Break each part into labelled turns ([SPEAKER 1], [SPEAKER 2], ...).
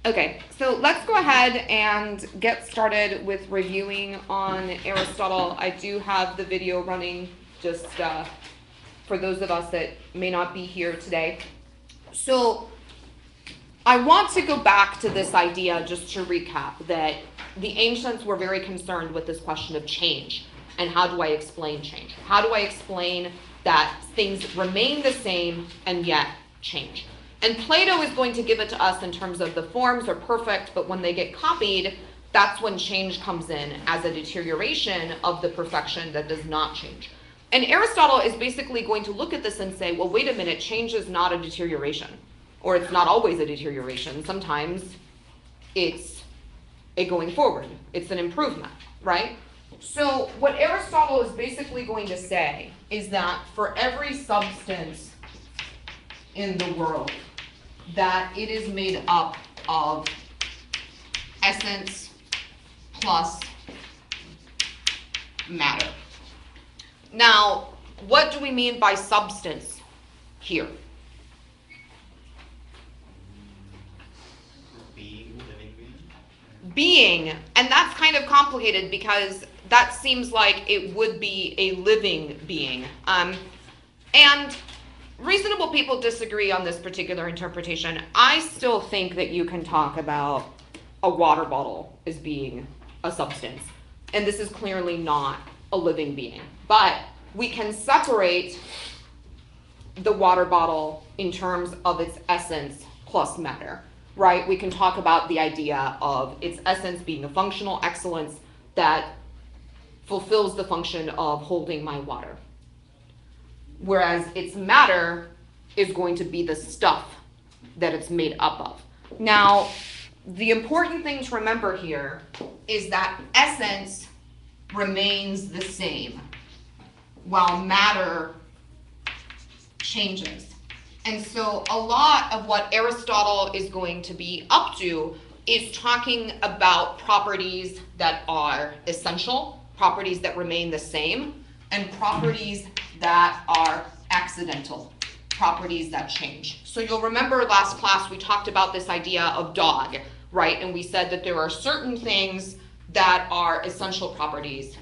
[SPEAKER 1] Okay, so let's go ahead and get started with reviewing on Aristotle. I do have the video running just for those of us that may not be here today. So I want to go back to this idea just to recap that the ancients were very concerned with this question of change and how do I explain change? How do I explain that things remain the same and yet change? And Plato is going to give it to us in terms of the forms are perfect, but when they get copied, that's when change comes in as a deterioration of the perfection that does not change. And Aristotle is basically going to look at this and say, well, wait a minute, change is not a deterioration, or it's not always a deterioration. Sometimes it's a going forward. It's an improvement, right? So what Aristotle is basically going to say is that for every substance in the world, that it is made up of essence plus matter. Now, what do we mean by substance here? Being, and that's kind of complicated because that seems like it would be a living being. And reasonable people disagree on this particular interpretation. I still think that you can talk about a water bottle as being a substance, and this is clearly not a living being. But we can separate the water bottle in terms of its essence plus matter, right? We can talk about the idea of its essence being a functional excellence that fulfills the function of holding my water, whereas its matter is going to be the stuff that it's made up of. Now, the important thing to remember here is that essence remains the same while matter changes. And so a lot of what Aristotle is going to be up to is talking about properties that are essential, properties that remain the same, and properties that are accidental, properties that change. So you'll remember last class we talked about this idea of dog, right? And we said that there are certain things that are essential properties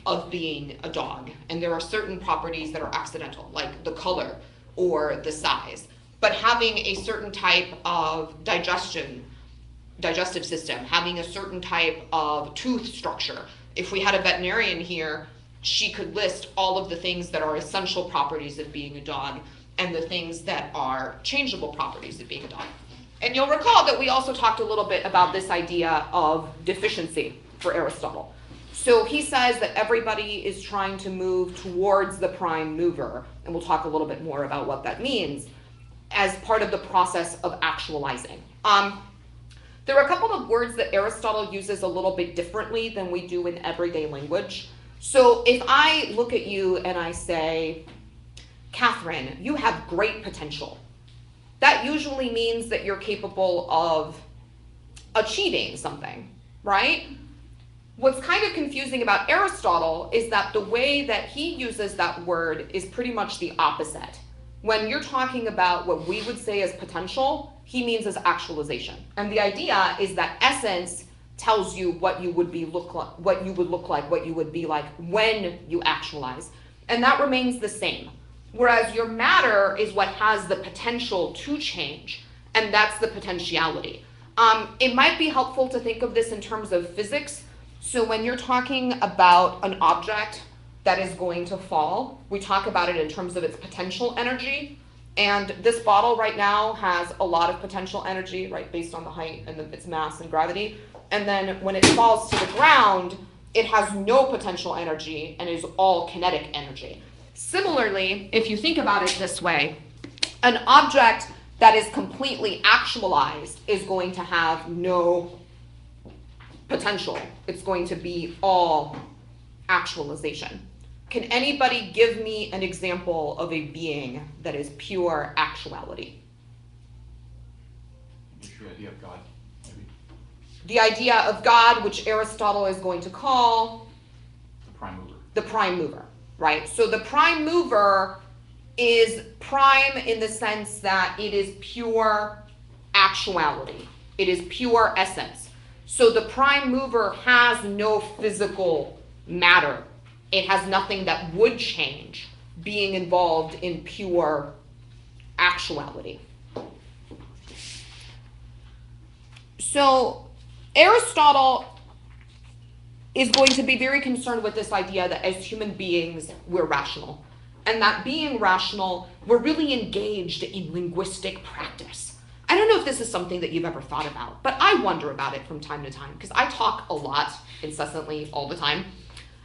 [SPEAKER 1] of being a dog, and there are certain properties that are accidental, like the color or the size. But having a certain type of digestive system, having a certain type of tooth structure. If we had a veterinarian here, she could list all of the things that are essential properties of being a dog and the things that are changeable properties of being a dog. And you'll recall that we also talked a little bit about this idea of deficiency for Aristotle. So he says that everybody is trying to move towards the prime mover, and we'll talk a little bit more about what that means, as part of the process of actualizing. There are a couple of words that Aristotle uses a little bit differently than we do in everyday language. So if I look at you and I say, Catherine, you have great potential, that usually means that you're capable of achieving something, right? What's kind of confusing about Aristotle is that the way that he uses that word is pretty much the opposite. When you're talking about what we would say as potential, he means as actualization. And the idea is that essence tells you what you would look like, what you would be like when you actualize. And that remains the same. Whereas your matter is what has the potential to change, and that's the potentiality. It might be helpful to think of this in terms of physics. So when you're talking about an object that is going to fall, we talk about it in terms of its potential energy. And this bottle right now has a lot of potential energy, right, based on the height and its mass and gravity. And then when it falls to the ground, it has no potential energy and is all kinetic energy. Similarly, if you think about it this way, an object that is completely actualized is going to have no potential. It's going to be all actualization. Can anybody give me an example of a being that is pure actuality?
[SPEAKER 2] What's the idea of God? Maybe.
[SPEAKER 1] The idea of God, which Aristotle is going to call
[SPEAKER 2] The prime mover.
[SPEAKER 1] The prime mover, right? So the prime mover is prime in the sense that it is pure actuality. It is pure essence. So the prime mover has no physical matter. It has nothing that would change being involved in pure actuality. So Aristotle is going to be very concerned with this idea that as human beings, we're rational. And that being rational, we're really engaged in linguistic practice. I don't know if this is something that you've ever thought about, but I wonder about it from time to time, because I talk a lot, incessantly, all the time.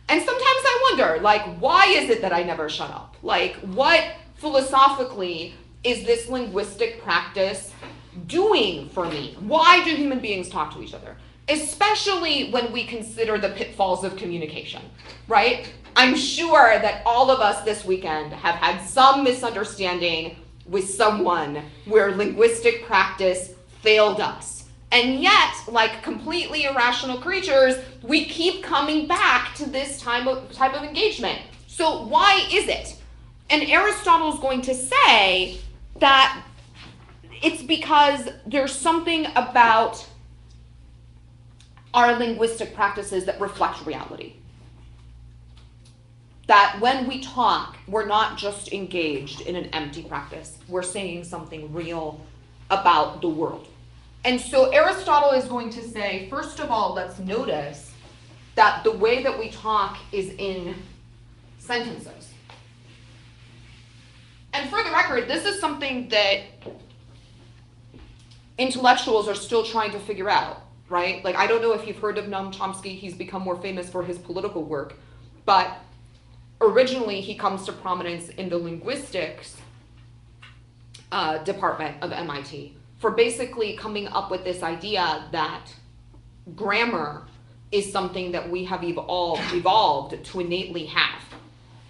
[SPEAKER 1] And sometimes I wonder, like, why is it that I never shut up? Like, what philosophically is this linguistic practice doing for me? Why do human beings talk to each other? Especially when we consider the pitfalls of communication, right? I'm sure that all of us this weekend have had some misunderstanding with someone where linguistic practice failed us. And yet, like completely irrational creatures, we keep coming back to this type of engagement. So why is it? And Aristotle is going to say that it's because there's something about our linguistic practices that reflect reality. That when we talk, we're not just engaged in an empty practice. We're saying something real about the world. And so Aristotle is going to say, first of all, let's notice that the way that we talk is in sentences. And for the record, this is something that intellectuals are still trying to figure out, right? Like, I don't know if you've heard of Noam Chomsky. He's become more famous for his political work. But originally, he comes to prominence in the linguistics department of MIT for basically coming up with this idea that grammar is something that we have evolved to innately have.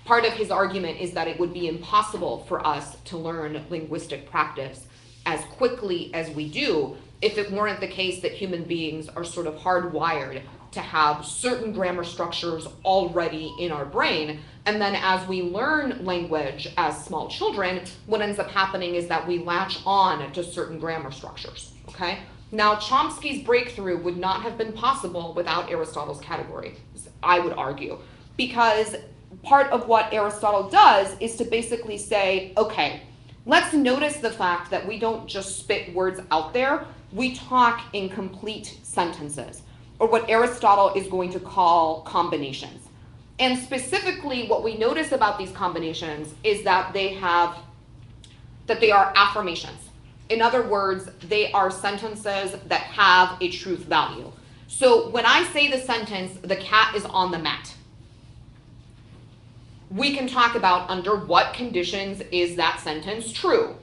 [SPEAKER 1] Part of his argument is that it would be impossible for us to learn linguistic practice as quickly as we do if it weren't the case that human beings are sort of hardwired to have certain grammar structures already in our brain. And then as we learn language as small children, what ends up happening is that we latch on to certain grammar structures, okay? Now, Chomsky's breakthrough would not have been possible without Aristotle's category, I would argue, because part of what Aristotle does is to basically say, okay, let's notice the fact that we don't just spit words out there, we talk in complete sentences, or what Aristotle is going to call combinations. And specifically, what we notice about these combinations is that they are affirmations. In other words, they are sentences that have a truth value. So when I say the sentence, the cat is on the mat, we can talk about under what conditions is that sentence true,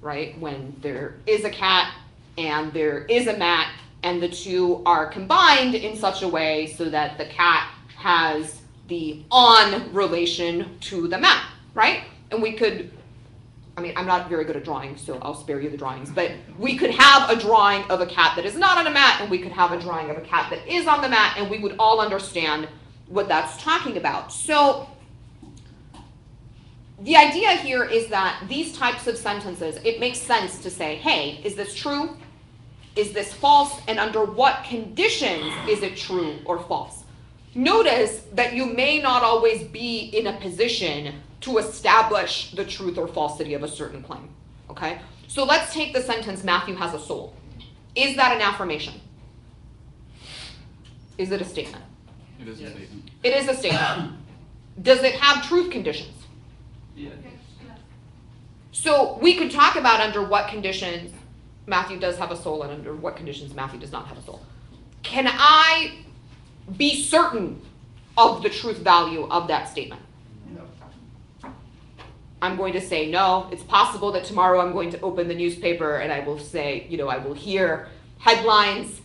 [SPEAKER 1] right? When there is a cat and there is a mat, and the two are combined in such a way so that the cat has the on relation to the mat, right? And we could, I'm not very good at drawing, so I'll spare you the drawings, but we could have a drawing of a cat that is not on a mat, and we could have a drawing of a cat that is on the mat, and we would all understand what that's talking about. So the idea here is that these types of sentences, it makes sense to say, hey, is this true? Is this false? And under what conditions is it true or false? Notice that you may not always be in a position to establish the truth or falsity of a certain claim, okay? So let's take the sentence, Matthew has a soul. Is that an affirmation? Is it a statement?
[SPEAKER 2] It is a statement.
[SPEAKER 1] It is a statement. Does it have truth conditions?
[SPEAKER 2] Yeah.
[SPEAKER 1] So we could talk about under what conditions Matthew does have a soul and under what conditions Matthew does not have a soul. Can I be certain of the truth value of that statement?
[SPEAKER 2] No.
[SPEAKER 1] I'm going to say no. It's possible that tomorrow I'm going to open the newspaper and I will say, I will hear headlines,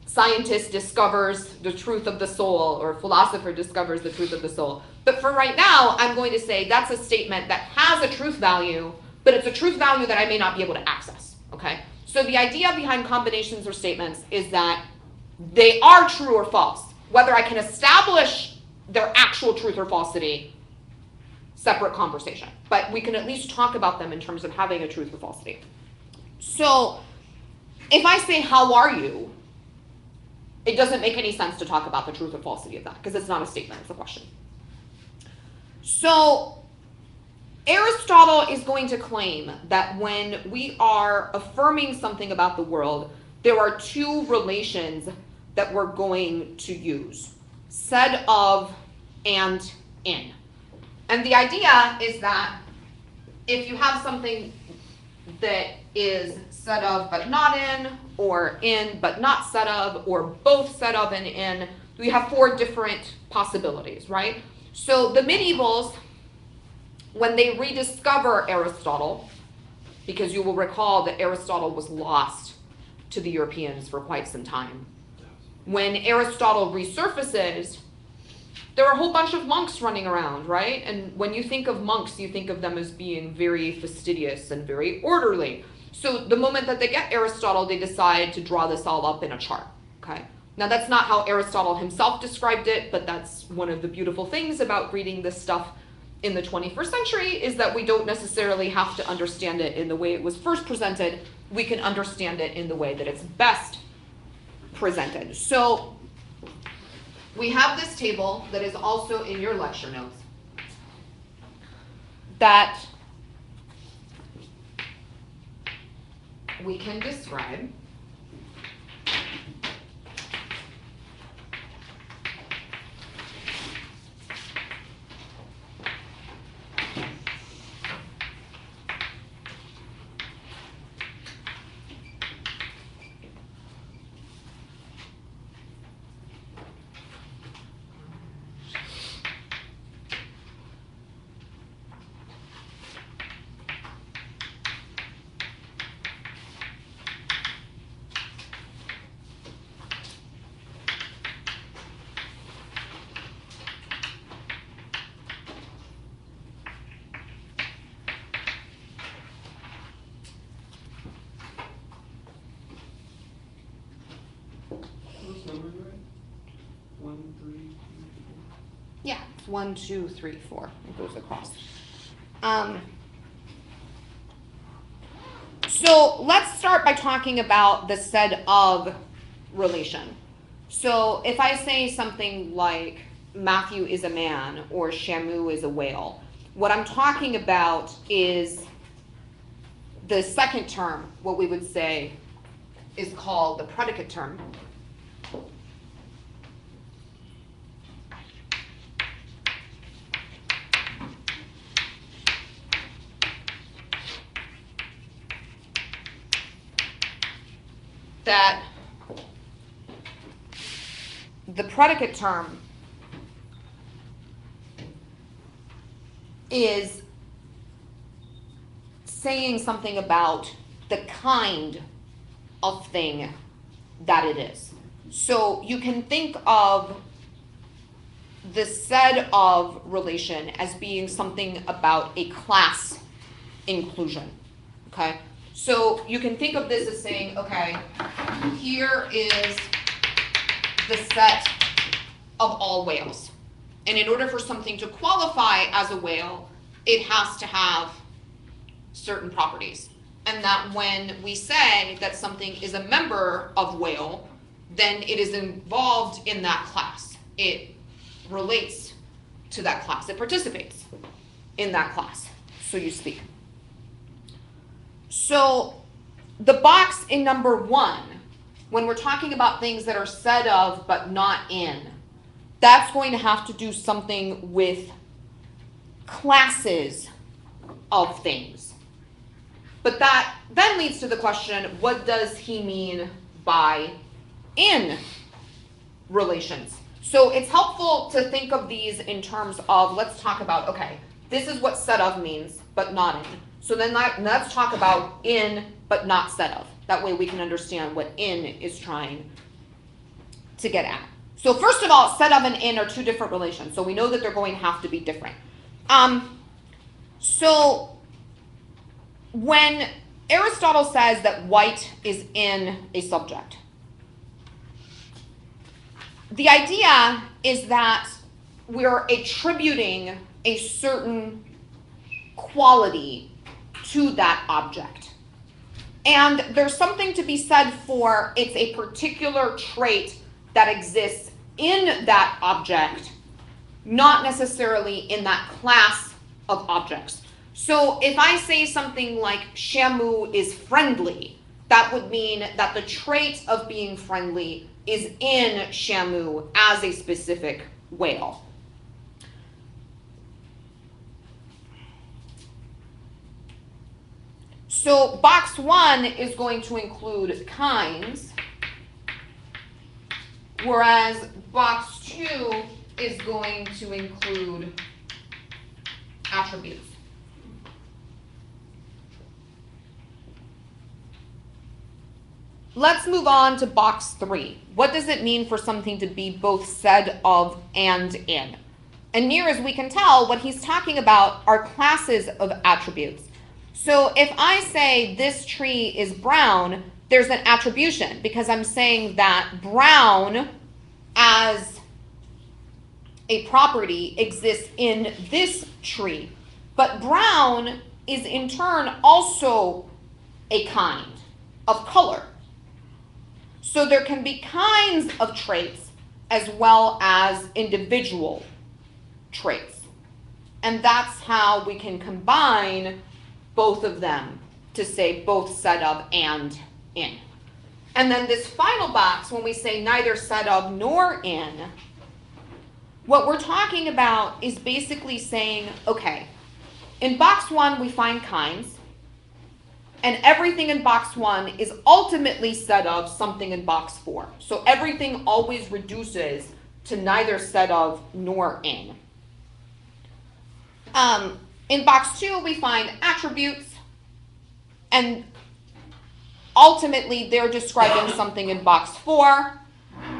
[SPEAKER 1] scientist discovers the truth of the soul, or philosopher discovers the truth of the soul. But for right now, I'm going to say that's a statement that has a truth value, but it's a truth value that I may not be able to access, okay? So the idea behind combinations or statements is that they are true or false. Whether I can establish their actual truth or falsity, separate conversation. But we can at least talk about them in terms of having a truth or falsity. So if I say, how are you? It doesn't make any sense to talk about the truth or falsity of that, because it's not a statement, it's a question. So Aristotle is going to claim that when we are affirming something about the world, there are two relations that we're going to use: said of and in. And the idea is that if you have something that is said of but not in, or in but not said of, or both said of and in, we have four different possibilities, right? So the medievals, when they rediscover Aristotle, because you will recall that Aristotle was lost to the Europeans for quite some time. When Aristotle resurfaces, there are a whole bunch of monks running around, right? And when you think of monks, you think of them as being very fastidious and very orderly. So the moment that they get Aristotle, they decide to draw this all up in a chart, okay? Now that's not how Aristotle himself described it, but that's one of the beautiful things about reading this stuff in the 21st century, is that we don't necessarily have to understand it in the way it was first presented. We can understand it in the way that it's best presented. So we have this table that is also in your lecture notes that we can describe. Yeah, 1, 2, 3, 4. It goes across. So let's start by talking about the said of relation. So if I say something like Matthew is a man or Shamu is a whale, what I'm talking about is the second term, what we would say is called the predicate term. That the predicate term is saying something about the kind of thing that it is. So you can think of the said of relation as being something about a class inclusion, okay? So you can think of this as saying, okay, here is the set of all whales. And in order for something to qualify as a whale, it has to have certain properties. And that when we say that something is a member of whale, then it is involved in that class. It relates to that class. It participates in that class, so you speak. So the box in number 1, when we're talking about things that are said of but not in, that's going to have to do something with classes of things. But that then leads to the question, what does he mean by in relations? So it's helpful to think of these in terms of, let's talk about, okay, this is what said of means, but not in. So then let's talk about in, but not said of. That way we can understand what in is trying to get at. So first of all, said of and in are two different relations. So we know that they're going to have to be different. So when Aristotle says that white is in a subject, the idea is that we're attributing a certain quality to that object. And there's something to be said for it's a particular trait that exists in that object, not necessarily in that class of objects. So if I say something like Shamu is friendly, that would mean that the trait of being friendly is in Shamu as a specific whale. So box 1 is going to include kinds, whereas box 2 is going to include attributes. Let's move on to box 3. What does it mean for something to be both said of and in? And near as we can tell, what he's talking about are classes of attributes. So if I say this tree is brown, there's an attribution because I'm saying that brown as a property exists in this tree. But brown is in turn also a kind of color. So there can be kinds of traits as well as individual traits. And that's how we can combine both of them to say both said of and in. And then this final box, when we say neither said of nor in, what we're talking about is basically saying, okay, in box 1 we find kinds, and everything in box 1 is ultimately said of something in box 4. So everything always reduces to neither said of nor in. In box 2, we find attributes, and ultimately they're describing something in box 4.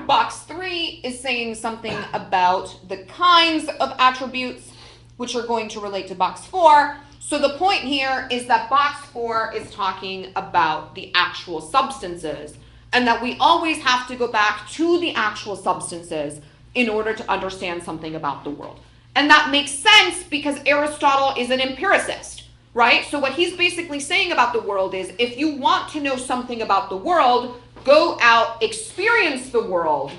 [SPEAKER 1] Box 3 is saying something about the kinds of attributes, which are going to relate to box 4. So the point here is that box 4 is talking about the actual substances, and that we always have to go back to the actual substances in order to understand something about the world. And that makes sense because Aristotle is an empiricist, right? So what he's basically saying about the world is if you want to know something about the world, go out, experience the world,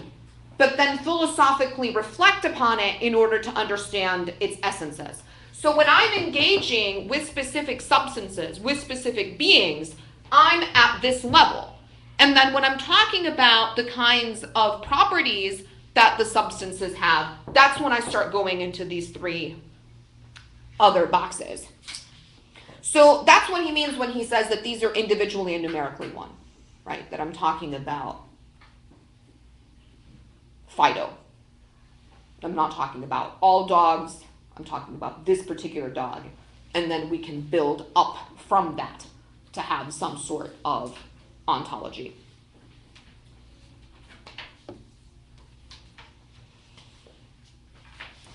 [SPEAKER 1] but then philosophically reflect upon it in order to understand its essences. So when I'm engaging with specific substances, with specific beings, I'm at this level. And then when I'm talking about the kinds of properties that the substances have, that's when I start going into these 3 other boxes. So that's what he means when he says that these are individually and numerically one, right? That I'm talking about Fido. I'm not talking about all dogs. I'm talking about this particular dog. And then we can build up from that to have some sort of ontology.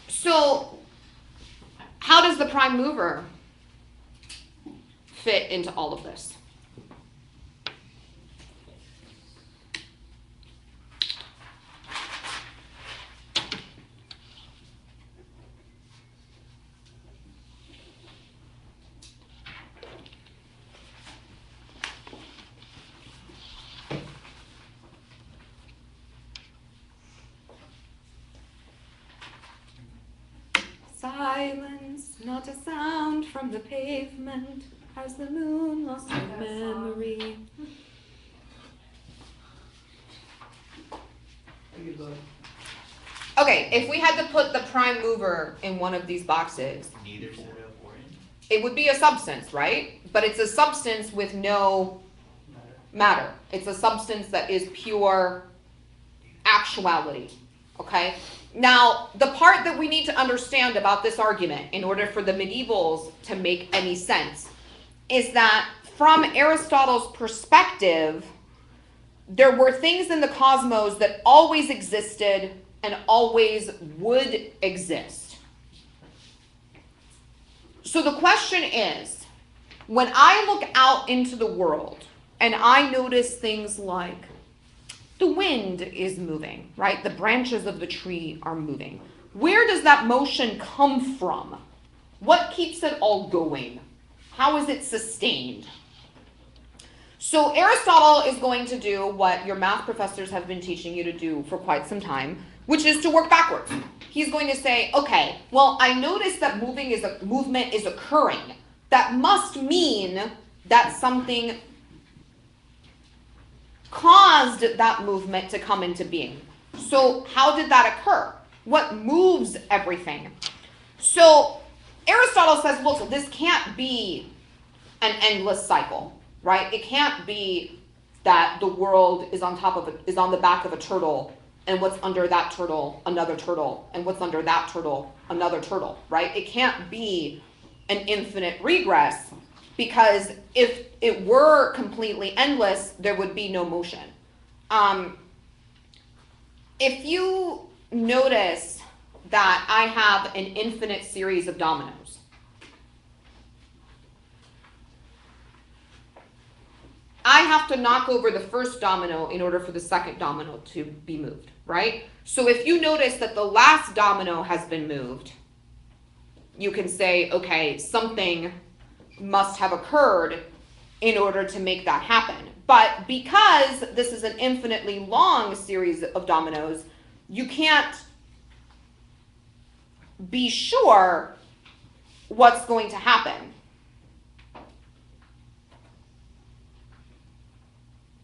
[SPEAKER 1] So how does the prime mover fit into all of this? Silence, not a sound from the pavement. Has the moon lost her memory? Okay, if we had to put the prime mover in one of these boxes,
[SPEAKER 3] Neither said of or in.
[SPEAKER 1] it would be a substance, right? But it's a substance with no matter. It's a substance that is pure actuality, okay? Now, the part that we need to understand about this argument in order for the medievals to make any sense is that from Aristotle's perspective, there were things in the cosmos that always existed and always would exist. So the question is, when I look out into the world and I notice things like the wind is moving, right? The branches of the tree are moving. Where does that motion come from? What keeps it all going? How is it sustained? So Aristotle is going to do what your math professors have been teaching you to do for quite some time, which is to work backwards. He's going to say, okay, well, I noticed that movement is occurring. That must mean that something caused that movement to come into being. So how did that occur? What moves everything? So Aristotle says, look, this can't be an endless cycle, right? It can't be that the world is on the back of a turtle, and what's under that turtle, another turtle, and what's under that turtle, another turtle, right? It can't be an infinite regress, because if it were completely endless, there would be no motion. If you notice that I have an infinite series of dominoes, I have to knock over the first domino in order for the second domino to be moved, right? So if you notice that the last domino has been moved, you can say, okay, something must have occurred in order to make that happen. But because this is an infinitely long series of dominoes, you can't be sure what's going to happen.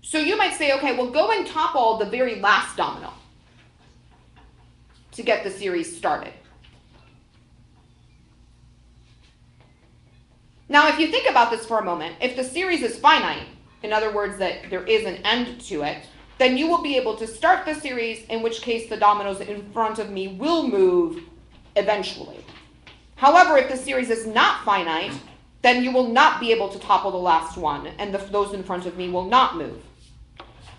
[SPEAKER 1] So you might say, okay, well, go and topple the very last domino to get the series started. Now, if you think about this for a moment, if the series is finite, in other words, that there is an end to it, then you will be able to start the series, in which case the dominoes in front of me will move eventually. However, if the series is not finite, then you will not be able to topple the last one, and those in front of me will not move.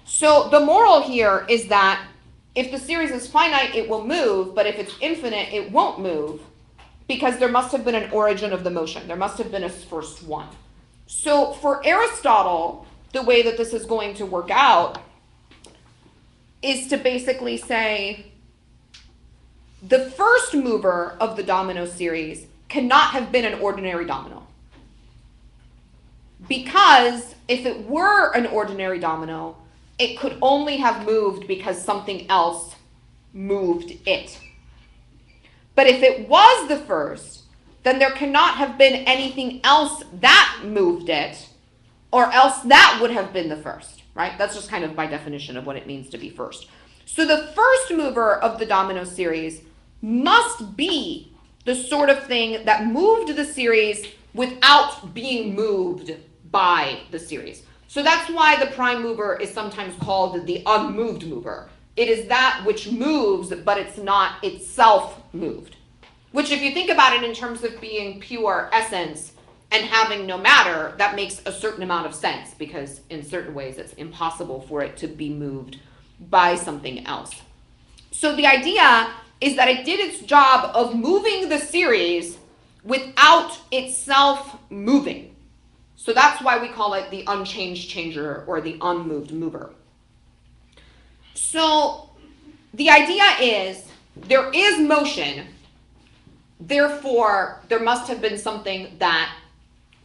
[SPEAKER 1] So the moral here is that if the series is finite, it will move, but if it's infinite, it won't move, because there must have been an origin of the motion. There must have been a first one. So for Aristotle, the way that this is going to work out is to basically say the first mover of the domino series cannot have been an ordinary domino. Because if it were an ordinary domino, it could only have moved because something else moved it. But if it was the first, then there cannot have been anything else that moved it, or else that would have been the first, right? That's just kind of by definition of what it means to be first. So the first mover of the domino series must be the sort of thing that moved the series without being moved by the series. So that's why the prime mover is sometimes called the unmoved mover. It is that which moves, but it's not itself moved. Which, if you think about it in terms of being pure essence and having no matter, that makes a certain amount of sense, because in certain ways it's impossible for it to be moved by something else. So the idea is that it did its job of moving the series without itself moving. So that's why we call it the unchanged changer or the unmoved mover. So the idea is there is motion, therefore there must have been something that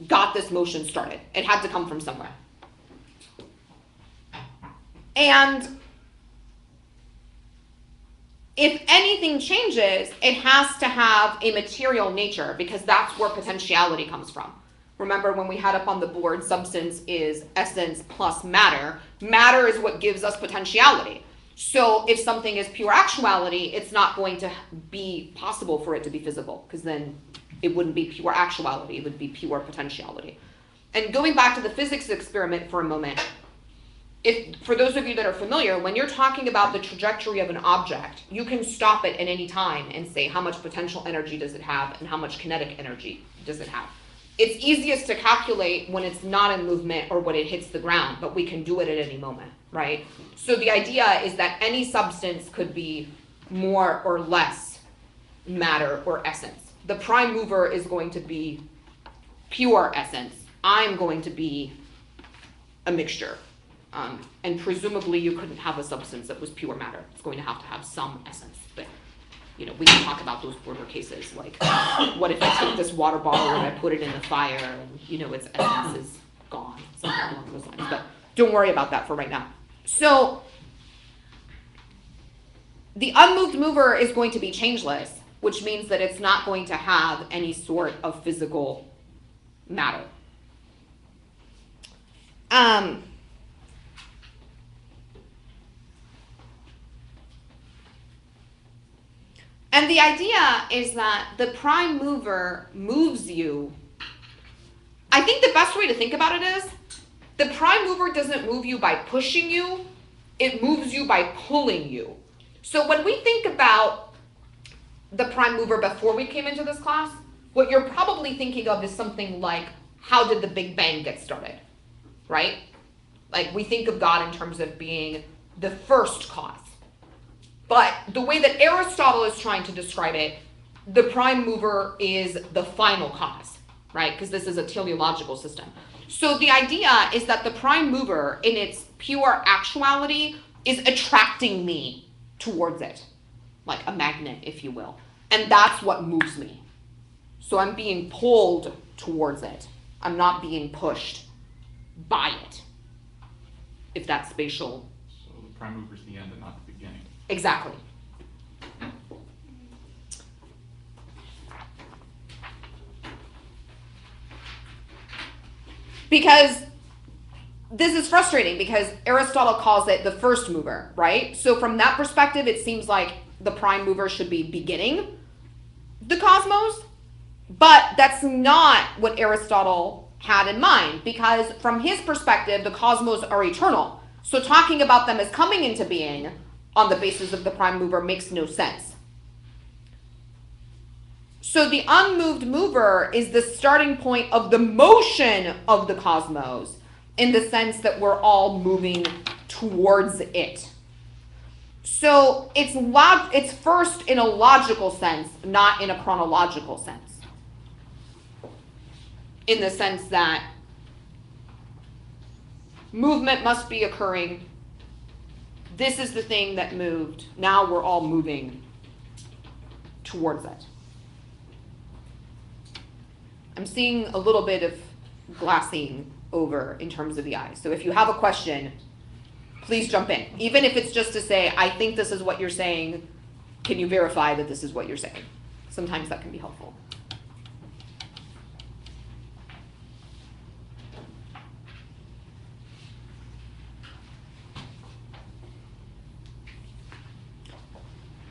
[SPEAKER 1] got this motion started. It had to come from somewhere. And if anything changes, it has to have a material nature, because that's where potentiality comes from. Remember when we had up on the board, substance is essence plus matter. Matter is what gives us potentiality. So if something is pure actuality, it's not going to be possible for it to be physical, because then it wouldn't be pure actuality, it would be pure potentiality. And going back to the physics experiment for a moment, for those of you that are familiar, when you're talking about the trajectory of an object, you can stop it at any time and say how much potential energy does it have and how much kinetic energy does it have. It's easiest to calculate when it's not in movement or when it hits the ground, but we can do it at any moment, right? So the idea is that any substance could be more or less matter or essence. The prime mover is going to be pure essence. I'm going to be a mixture. And presumably you couldn't have a substance that was pure matter. It's going to have some essence. But we can talk about those border cases, like what if I take this water bottle and I put it in the fire and its essence is gone, something along those lines. But don't worry about that for right now. So the unmoved mover is going to be changeless, which means that it's not going to have any sort of physical matter. And the idea is that the prime mover moves you. I think the best way to think about it is the prime mover doesn't move you by pushing you, it moves you by pulling you. So when we think about the prime mover before we came into this class, what you're probably thinking of is something like, how did the Big Bang get started, right? Like we think of God in terms of being the first cause. But the way that Aristotle is trying to describe it, the prime mover is the final cause, right? Because this is a teleological system. So the idea is that the prime mover, in its pure actuality, is attracting me towards it, like a magnet, if you will. And that's what moves me. So I'm being pulled towards it. I'm not being pushed by it, if that's spatial.
[SPEAKER 2] So the prime mover is the end and not the beginning.
[SPEAKER 1] Exactly. Because this is frustrating because Aristotle calls it the first mover, right? So from that perspective, it seems like the prime mover should be beginning the cosmos, but that's not what Aristotle had in mind, because from his perspective, the cosmos are eternal. So talking about them as coming into being on the basis of the prime mover makes no sense. So the unmoved mover is the starting point of the motion of the cosmos, in the sense that we're all moving towards it. So it's first in a logical sense, not in a chronological sense. In the sense that movement must be occurring. This is the thing that moved. Now we're all moving towards it. I'm seeing a little bit of glassing over in terms of the eyes. So if you have a question, please jump in. Even if it's just to say, I think this is what you're saying, can you verify that this is what you're saying? Sometimes that can be helpful.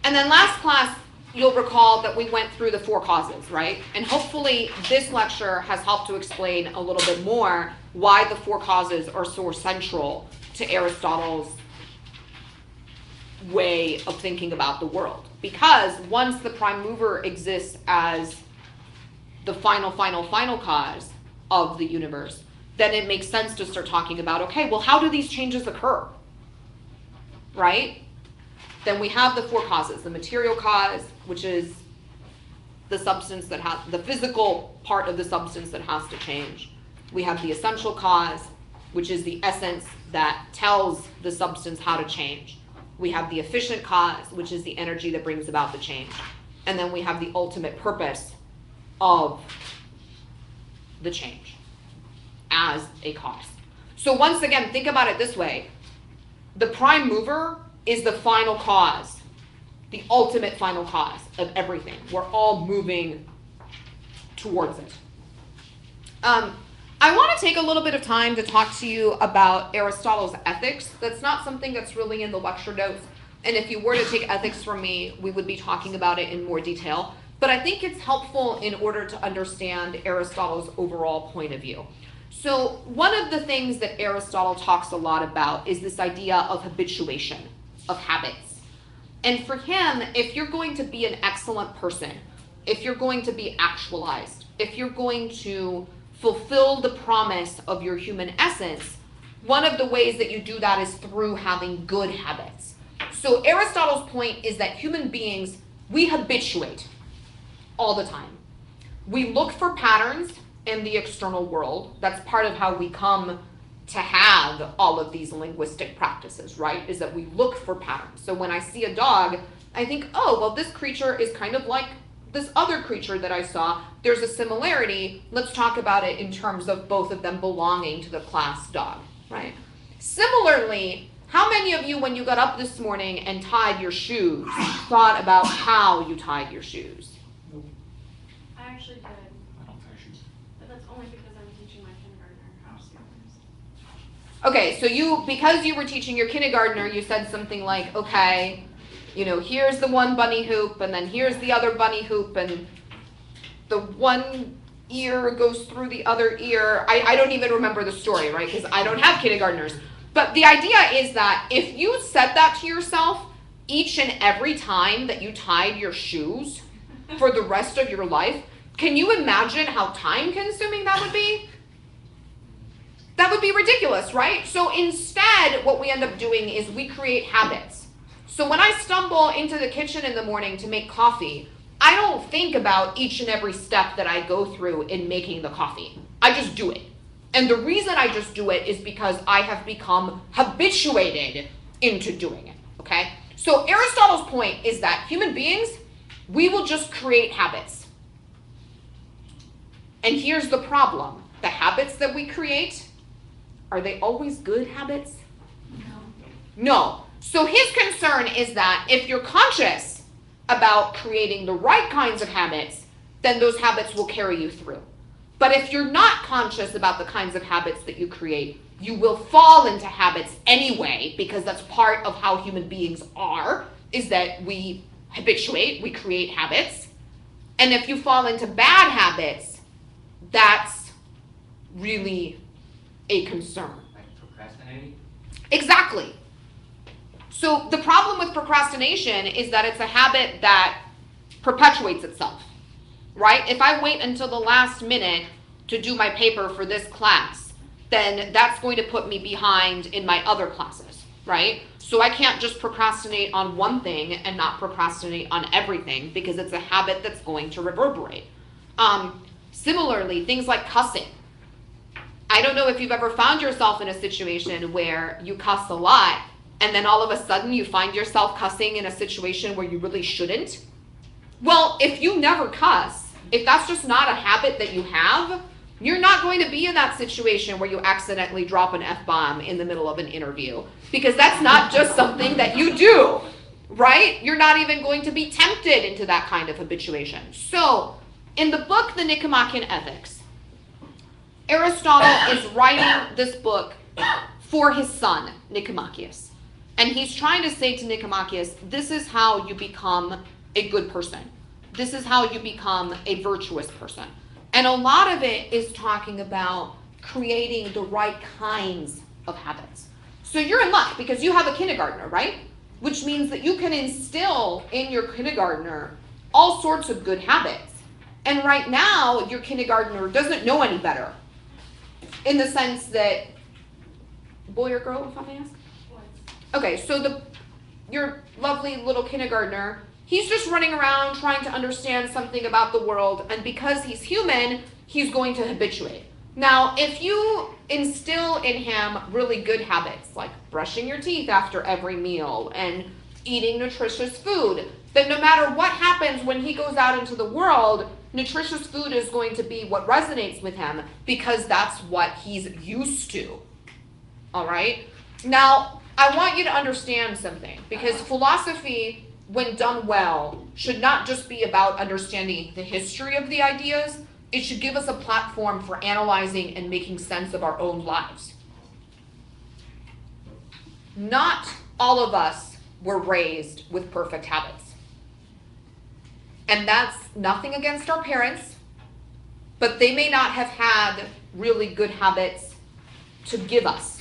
[SPEAKER 1] And then last class, you'll recall that we went through the four causes, right? And hopefully this lecture has helped to explain a little bit more why the four causes are so central to Aristotle's way of thinking about the world. Because once the prime mover exists as the final cause of the universe, then it makes sense to start talking about, okay, well, how do these changes occur? Right? Then we have the four causes: the material cause, which is the substance that has the physical part of the substance that has to change. We have the essential cause, which is the essence that tells the substance how to change. We have the efficient cause, which is the energy that brings about the change. And then we have the ultimate purpose of the change as a cause. So once again, think about it this way. The prime mover is the final cause, the ultimate final cause of everything. We're all moving towards it. I want to take a little bit of time to talk to you about Aristotle's ethics. That's not something that's really in the lecture notes. And if you were to take ethics from me, we would be talking about it in more detail. But I think it's helpful in order to understand Aristotle's overall point of view. So one of the things that Aristotle talks a lot about is this idea of habituation, of habits. And for him, if you're going to be an excellent person, if you're going to be actualized, if you're going to fulfill the promise of your human essence, one of the ways that you do that is through having good habits. So Aristotle's point is that human beings, we habituate all the time. We look for patterns in the external world. That's part of how we come to have all of these linguistic practices, right? Is that we look for patterns. So when I see a dog, I think, oh, well, this creature is kind of like this other creature that I saw, there's a similarity. Let's talk about it in terms of both of them belonging to the class dog, right? Similarly, how many of you, when you got up this morning and tied your shoes, thought about how you tied your shoes?
[SPEAKER 3] I actually did,
[SPEAKER 2] I don't tie shoes.
[SPEAKER 3] but that's only because I'm teaching my kindergartner how to do this.
[SPEAKER 1] Okay, so because you were teaching your kindergartner, you said something like, okay, here's the one bunny hoop, and then here's the other bunny hoop, and the one ear goes through the other ear. I don't even remember the story, right? Because I don't have kindergartners. But the idea is that if you said that to yourself each and every time that you tied your shoes for the rest of your life, can you imagine how time-consuming that would be? That would be ridiculous, right? So instead, what we end up doing is we create habits. So when I stumble into the kitchen in the morning to make coffee, I don't think about each and every step that I go through in making the coffee. I just do it. And the reason I just do it is because I have become habituated into doing it, okay? So Aristotle's point is that human beings, we will just create habits. And here's the problem. The habits that we create, are they always good habits? No. So his concern is that if you're conscious about creating the right kinds of habits, then those habits will carry you through. But if you're not conscious about the kinds of habits that you create, you will fall into habits anyway, because that's part of how human beings are, is that we habituate, we create habits. And if you fall into bad habits, that's really a concern.
[SPEAKER 4] Like procrastinating?
[SPEAKER 1] Exactly. So the problem with procrastination is that it's a habit that perpetuates itself, right? If I wait until the last minute to do my paper for this class, then that's going to put me behind in my other classes, right? So I can't just procrastinate on one thing and not procrastinate on everything, because it's a habit that's going to reverberate. Similarly, things like cussing. I don't know if you've ever found yourself in a situation where you cuss a lot, and then all of a sudden you find yourself cussing in a situation where you really shouldn't. Well, if you never cuss, if that's just not a habit that you have, you're not going to be in that situation where you accidentally drop an F-bomb in the middle of an interview, because that's not just something that you do, right? You're not even going to be tempted into that kind of habituation. So, in the book, The Nicomachean Ethics, Aristotle is writing this book for his son, Nicomachus. And he's trying to say to Nicomachus, this is how you become a good person. This is how you become a virtuous person. And a lot of it is talking about creating the right kinds of habits. So you're in luck because you have a kindergartner, right? Which means that you can instill in your kindergartner all sorts of good habits. And right now, your kindergartner doesn't know any better. In the sense that, boy or girl, if I may ask? Okay, so your lovely little kindergartner, he's just running around trying to understand something about the world, and because he's human, he's going to habituate. Now, if you instill in him really good habits, like brushing your teeth after every meal and eating nutritious food, then no matter what happens when he goes out into the world, nutritious food is going to be what resonates with him, because that's what he's used to. All right? Now, I want you to understand something, because philosophy, when done well, should not just be about understanding the history of the ideas. It should give us a platform for analyzing and making sense of our own lives. Not all of us were raised with perfect habits. And that's nothing against our parents, but they may not have had really good habits to give us.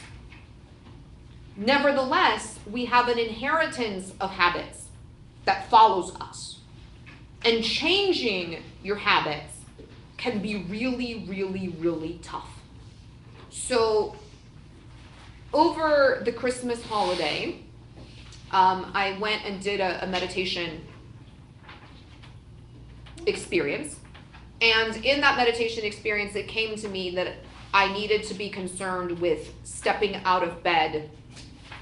[SPEAKER 1] Nevertheless, we have an inheritance of habits that follows us. And changing your habits can be really, really, really tough. So, over the Christmas holiday, I went and did a meditation experience. And in that meditation experience, it came to me that I needed to be concerned with stepping out of bed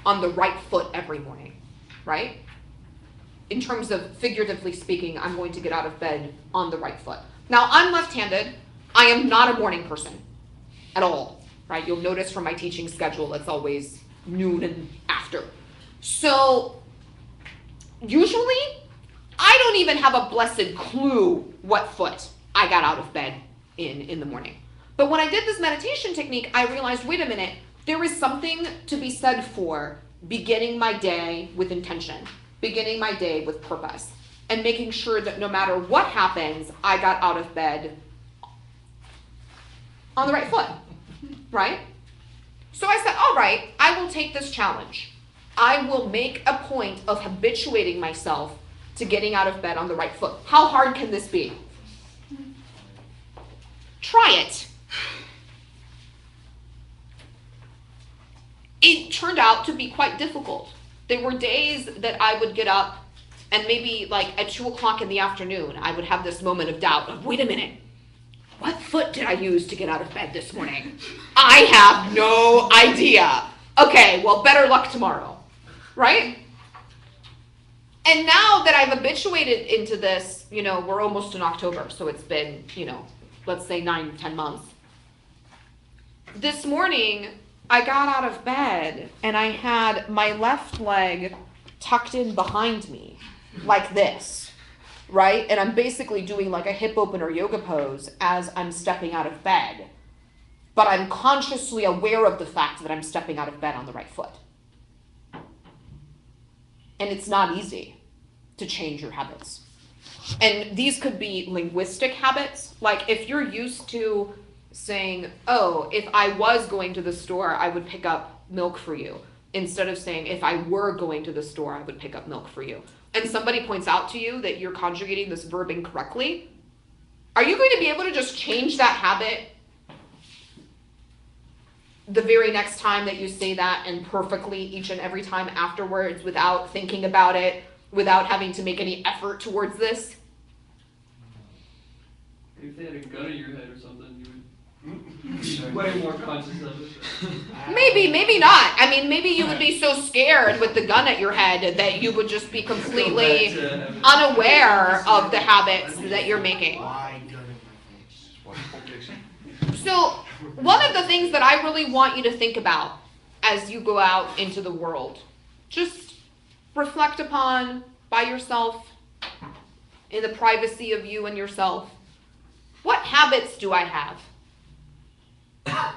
[SPEAKER 1] on the right foot every morning, right? in terms of figuratively speaking, I'm going to get out of bed on the right foot. Now, I'm left-handed. I am not a morning person at all, right? You'll notice from my teaching schedule, it's always noon and after. So usually, I don't even have a blessed clue what foot I got out of bed in the morning. But when I did this meditation technique, I realized, wait a minute, there is something to be said for beginning my day with intention, beginning my day with purpose, and making sure that no matter what happens, I got out of bed on the right foot, right? So I said, all right, I will take this challenge. I will make a point of habituating myself to getting out of bed on the right foot. How hard can this be? Try it. It turned out to be quite difficult. There were days that I would get up and maybe like at 2 o'clock in the afternoon, I would have this moment of doubt of, wait a minute, what foot did I use to get out of bed this morning? I have no idea. Okay, well, better luck tomorrow, right? And now that I've habituated into this, we're almost in October, so it's been, let's say 9, 10 months. This morning, I got out of bed and I had my left leg tucked in behind me, like this, right? And I'm basically doing like a hip opener yoga pose as I'm stepping out of bed. But I'm consciously aware of the fact that I'm stepping out of bed on the right foot. And it's not easy to change your habits. And these could be linguistic habits. Like if you're used to saying, oh, if I was going to the store, I would pick up milk for you. Instead of saying, if I were going to the store, I would pick up milk for you. And somebody points out to you that you're conjugating this verb incorrectly. Are you going to be able to just change that habit the very next time that you say that and perfectly each and every time afterwards without thinking about it, without having to make any effort towards this?
[SPEAKER 4] If they had a gun in your head or something, you would be way more conscious of it.
[SPEAKER 1] Maybe not. I mean, maybe you would be so scared with the gun at your head that you would just be completely unaware of the habits that you're making. So, one of the things that I really want you to think about as you go out into the world, just reflect upon by yourself, in the privacy of you and yourself, what habits do I have?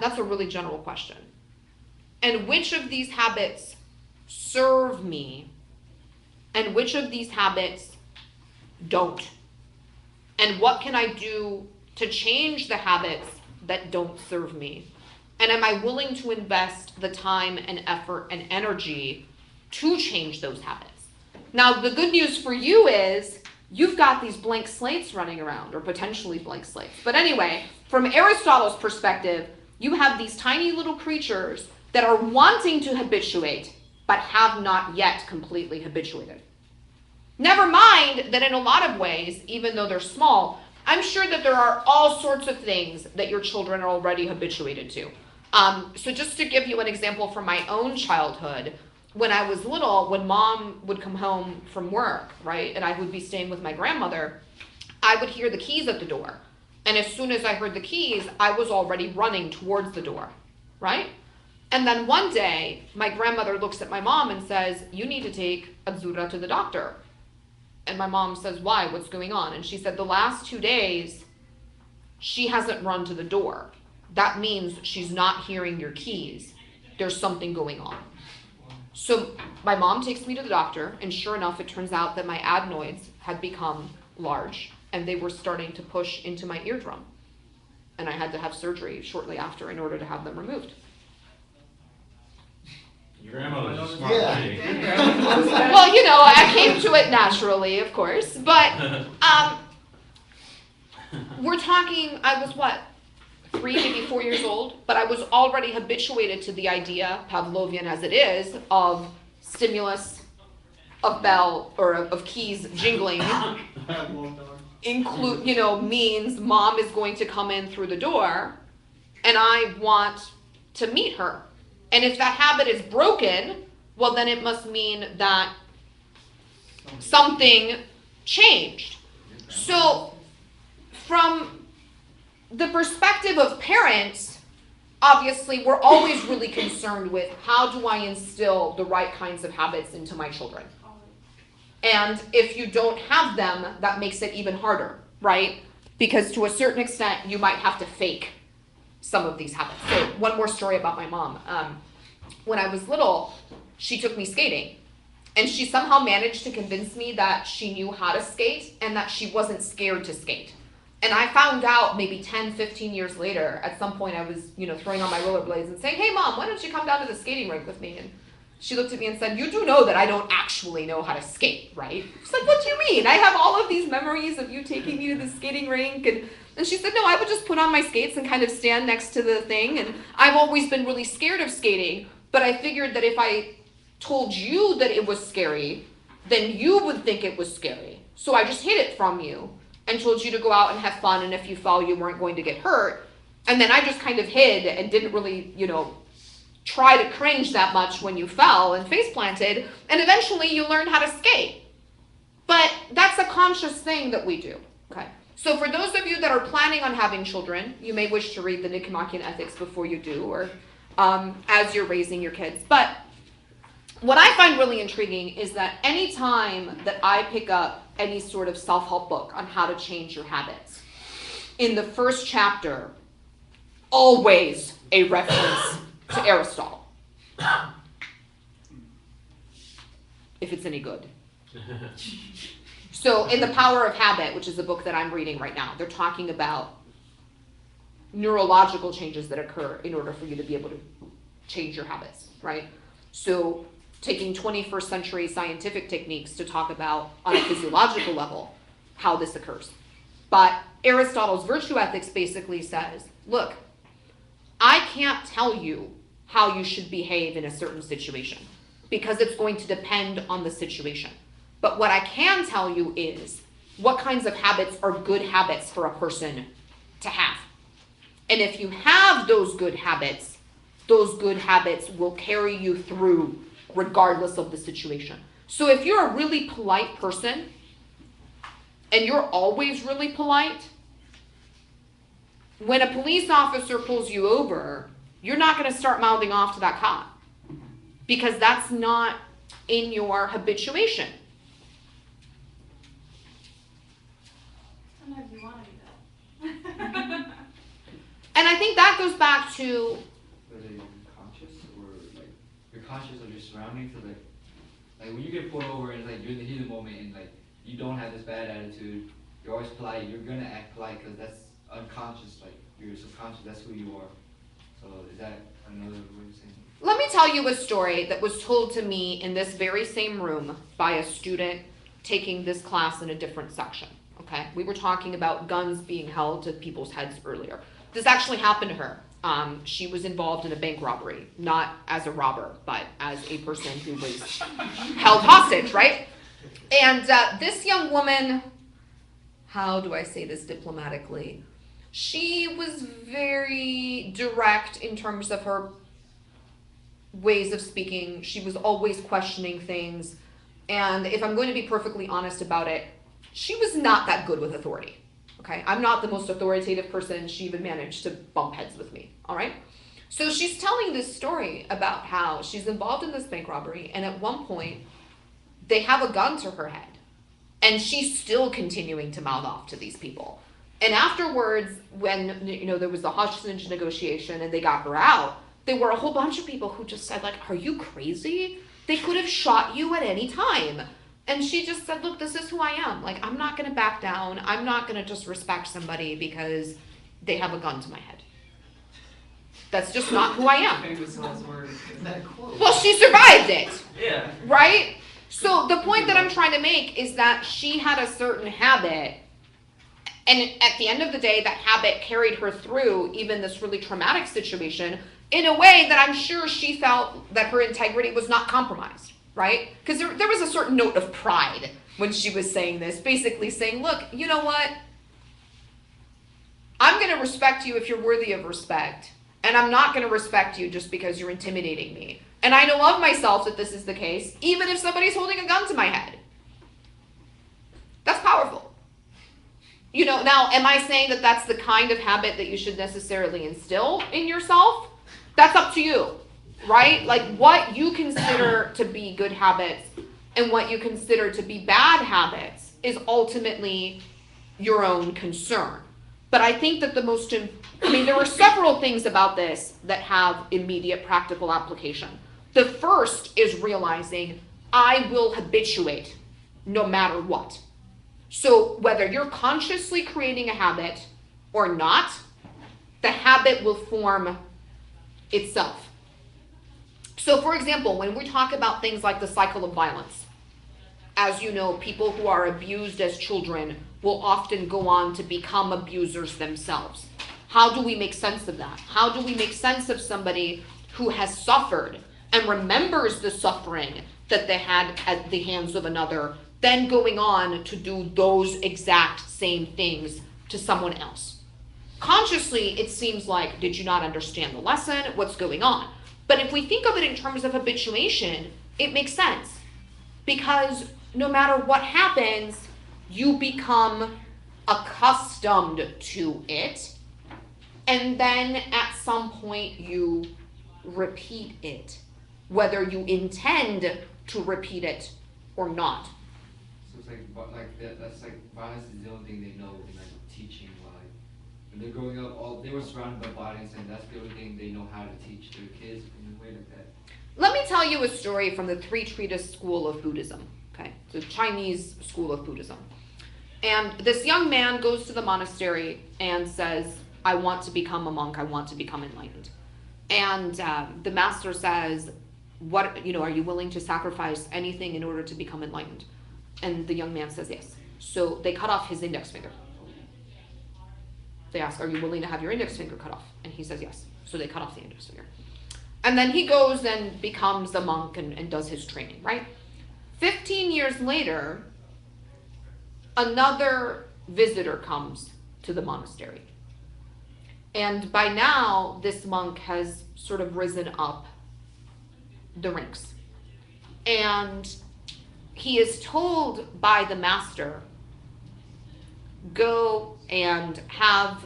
[SPEAKER 1] That's a really general question. And which of these habits serve me? And which of these habits don't? And what can I do to change the habits that don't serve me? And am I willing to invest the time and effort and energy to change those habits? Now, the good news for you is you've got these blank slates running around, or potentially blank slates. But anyway, from Aristotle's perspective, you have these tiny little creatures that are wanting to habituate, but have not yet completely habituated. Never mind that in a lot of ways, even though they're small, I'm sure that there are all sorts of things that your children are already habituated to. So just to give you an example from my own childhood, when I was little, when mom would come home from work, right, and I would be staying with my grandmother, I would hear the keys at the door. And as soon as I heard the keys, I was already running towards the door, right? And then one day, my grandmother looks at my mom and says, you need to take Azura to the doctor. And my mom says, why? What's going on? And she said, the last 2 days, she hasn't run to the door. That means she's not hearing your keys. There's something going on. So my mom takes me to the doctor, and sure enough, it turns out that my adenoids had become large, and they were starting to push into my eardrum. And I had to have surgery shortly after in order to have them removed.
[SPEAKER 5] Your grandmother was a smart lady.
[SPEAKER 1] Well, I came to it naturally, of course, but we're talking, I was 3, maybe 4 years old, but I was already habituated to the idea, Pavlovian as it is, of stimulus, of bell, or of keys jingling, means mom is going to come in through the door, and I want to meet her. And if that habit is broken, well, then it must mean that something changed. So from the perspective of parents, obviously we're always really concerned with how do I instill the right kinds of habits into my children. And if you don't have them, that makes it even harder, right? Because to a certain extent, you might have to fake some of these habits. So one more story about my mom. When I was little, she took me skating. And she somehow managed to convince me that she knew how to skate and that she wasn't scared to skate. And I found out maybe 10, 15 years later, at some point I was, throwing on my rollerblades and saying, "Hey Mom, why don't you come down to the skating rink with me?" And she looked at me and said, "You do know that I don't actually know how to skate, right?" I was like, "What do you mean? I have all of these memories of you taking me to the skating rink." And she said, "No, I would just put on my skates and kind of stand next to the thing. And I've always been really scared of skating, but I figured that if I told you that it was scary, then you would think it was scary. So I just hid it from you and told you to go out and have fun, and if you fell, you weren't going to get hurt. And then I just kind of hid and didn't really, try to cringe that much when you fell and face planted, and eventually you learn how to skate." But that's a conscious thing that we do, okay? So for those of you that are planning on having children, you may wish to read the Nicomachean Ethics before you do, or as you're raising your kids. But what I find really intriguing is that any time that I pick up any sort of self-help book on how to change your habits, in the first chapter, always a reference to Aristotle. If it's any good. So in The Power of Habit, which is the book that I'm reading right now, they're talking about neurological changes that occur in order for you to be able to change your habits, right? So taking 21st century scientific techniques to talk about, on a physiological level, how this occurs. But Aristotle's virtue ethics basically says, look, I can't tell you how you should behave in a certain situation because it's going to depend on the situation. But what I can tell you is what kinds of habits are good habits for a person to have. And if you have those good habits will carry you through regardless of the situation. So if you're a really polite person and you're always really polite, when a police officer pulls you over, you're not going to start mouthing off to that cop because that's not in your habituation.
[SPEAKER 3] Sometimes you want to do that.
[SPEAKER 1] And I think that goes back to
[SPEAKER 6] whether you're conscious or like you're conscious of your surroundings. So like when you get pulled over and it's like you're in the heat of the moment and like you don't have this bad attitude, you're always polite. You're gonna act polite because that's unconscious. Like your subconscious, that's who you are. So is that another way of saying it?
[SPEAKER 1] Let me tell you a story that was told to me in this very same room by a student taking this class in a different section. Okay, we were talking about guns being held to people's heads earlier. This actually happened to her. She was involved in a bank robbery, not as a robber, but as a person who was held hostage, right? And this young woman, how do I say this diplomatically? She was very direct in terms of her ways of speaking. She was always questioning things. And if I'm going to be perfectly honest about it, she was not that good with authority. Okay, I'm not the most authoritative person. She even managed to bump heads with me, all right? So she's telling this story about how she's involved in this bank robbery, and at one point, they have a gun to her head, and she's still continuing to mouth off to these people. And afterwards, when there was the hostage negotiation and they got her out, there were a whole bunch of people who just said, like, "Are you crazy? They could have shot you at any time." And she just said, "Look, this is who I am. Like, I'm not going to back down. I'm not going to just respect somebody because they have a gun to my head. That's just not who I am."
[SPEAKER 4] Famous last words.
[SPEAKER 1] Well, she survived it,
[SPEAKER 4] Yeah.
[SPEAKER 1] right? So the point that I'm trying to make is that she had a certain habit, and at the end of the day, that habit carried her through even this really traumatic situation in a way that I'm sure she felt that her integrity was not compromised. Right? Because there was a certain note of pride when she was saying this, basically saying, look, you know what? I'm going to respect you if you're worthy of respect, and I'm not going to respect you just because you're intimidating me. And I know of myself that this is the case, even if somebody's holding a gun to my head. now, am I saying that that's the kind of habit that you should necessarily instill in yourself? That's up to you, right? Like what you consider to be good habits and what you consider to be bad habits is ultimately your own concern. But I think that there are several things about this that have immediate practical application. The first is realizing I will habituate no matter what. So whether you're consciously creating a habit or not, the habit will form itself. So for example, when we talk about things like the cycle of violence, as you know, people who are abused as children will often go on to become abusers themselves. How do we make sense of that? How do we make sense of somebody who has suffered and remembers the suffering that they had at the hands of another, then going on to do those exact same things to someone else? Consciously, it seems like, did you not understand the lesson? What's going on? But if we think of it in terms of habituation, it makes sense. Because no matter what happens, you become accustomed to it. And then at some point you repeat it, whether you intend to repeat it or not.
[SPEAKER 6] So it's that's like violence is the only thing they know in like teaching. Like when they're growing up, they were surrounded by violence, and that's the only thing they know how to teach their kids in a way like that.
[SPEAKER 1] Let me tell you a story from the Three Treatise School of Buddhism. Okay, the Chinese school of Buddhism. And this young man goes to the monastery and says, I want to become a monk, I want to become enlightened. And the master says, are you willing to sacrifice anything in order to become enlightened? And the young man says yes. So they cut off his index finger. They ask, are you willing to have your index finger cut off? And he says yes. So they cut off the index finger. And then he goes and becomes a monk and does his training, right? 15 years later, another visitor comes to the monastery. And by now, this monk has sort of risen up the ranks. And he is told by the master, go and have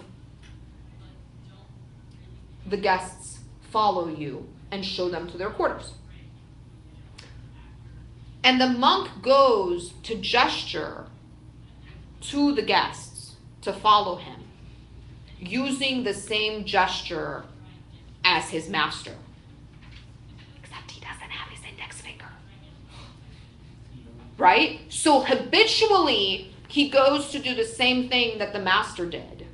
[SPEAKER 1] the guests follow you and show them to their quarters. And the monk goes to gesture to the guests to follow him, using the same gesture as his master. Except he doesn't have his index finger. Right? So habitually, he goes to do the same thing that the master did,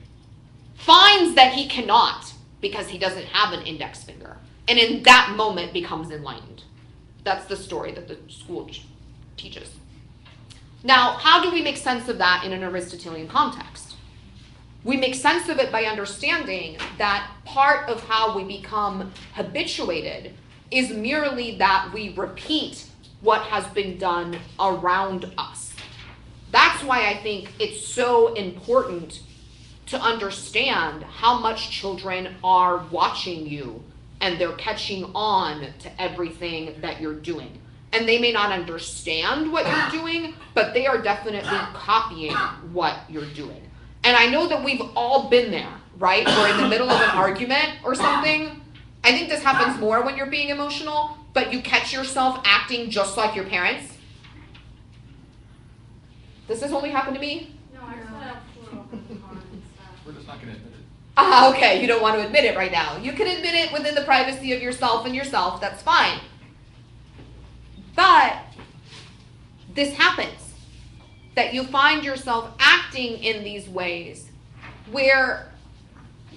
[SPEAKER 1] finds that he cannot because he doesn't have an index finger, and in that moment becomes enlightened. That's the story that the school teaches. Now, how do we make sense of that in an Aristotelian context? We make sense of it by understanding that part of how we become habituated is merely that we repeat what has been done around us. That's why I think it's so important to understand how much children are watching you and they're catching on to everything that you're doing. And they may not understand what you're doing, but they are definitely copying what you're doing. And I know that we've all been there, right? We're in the middle of an argument or something. I think this happens more when you're being emotional, but you catch yourself acting just like your parents. Does this only happen to me?
[SPEAKER 3] No, I set up little and stuff.
[SPEAKER 2] We're just not going to admit it.
[SPEAKER 1] Okay, you don't want to admit it right now. You can admit it within the privacy of yourself and yourself, that's fine. But this happens, that you find yourself acting in these ways where,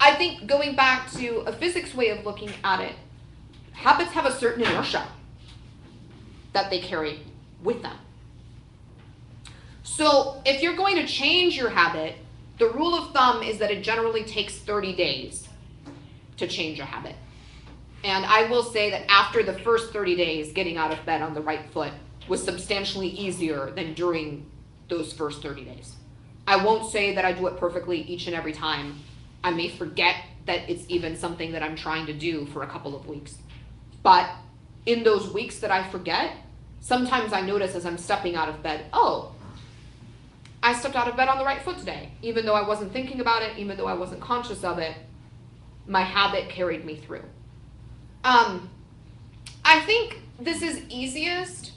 [SPEAKER 1] I think going back to a physics way of looking at it, habits have a certain inertia that they carry with them. So if you're going to change your habit, the rule of thumb is that it generally takes 30 days to change a habit. And I will say that after the first 30 days, getting out of bed on the right foot was substantially easier than during those first 30 days. I won't say that I do it perfectly each and every time. I may forget that it's even something that I'm trying to do for a couple of weeks. But in those weeks that I forget, sometimes I notice as I'm stepping out of bed, oh, I stepped out of bed on the right foot today. Even though I wasn't thinking about it, even though I wasn't conscious of it, my habit carried me through. I think this is easiest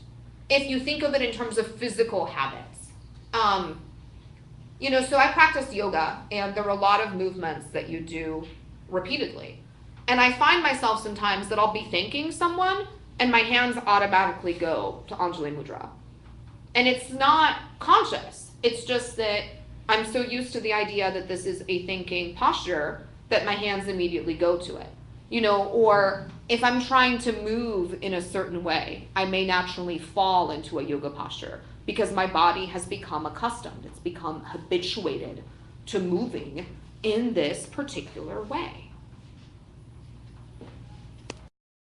[SPEAKER 1] if you think of it in terms of physical habits. So I practice yoga, and there are a lot of movements that you do repeatedly. And I find myself sometimes that I'll be thanking someone, and my hands automatically go to Anjali Mudra. And it's not conscious. It's just that I'm so used to the idea that this is a thinking posture that my hands immediately go to it. Or if I'm trying to move in a certain way, I may naturally fall into a yoga posture because my body has become accustomed. It's become habituated to moving in this particular way.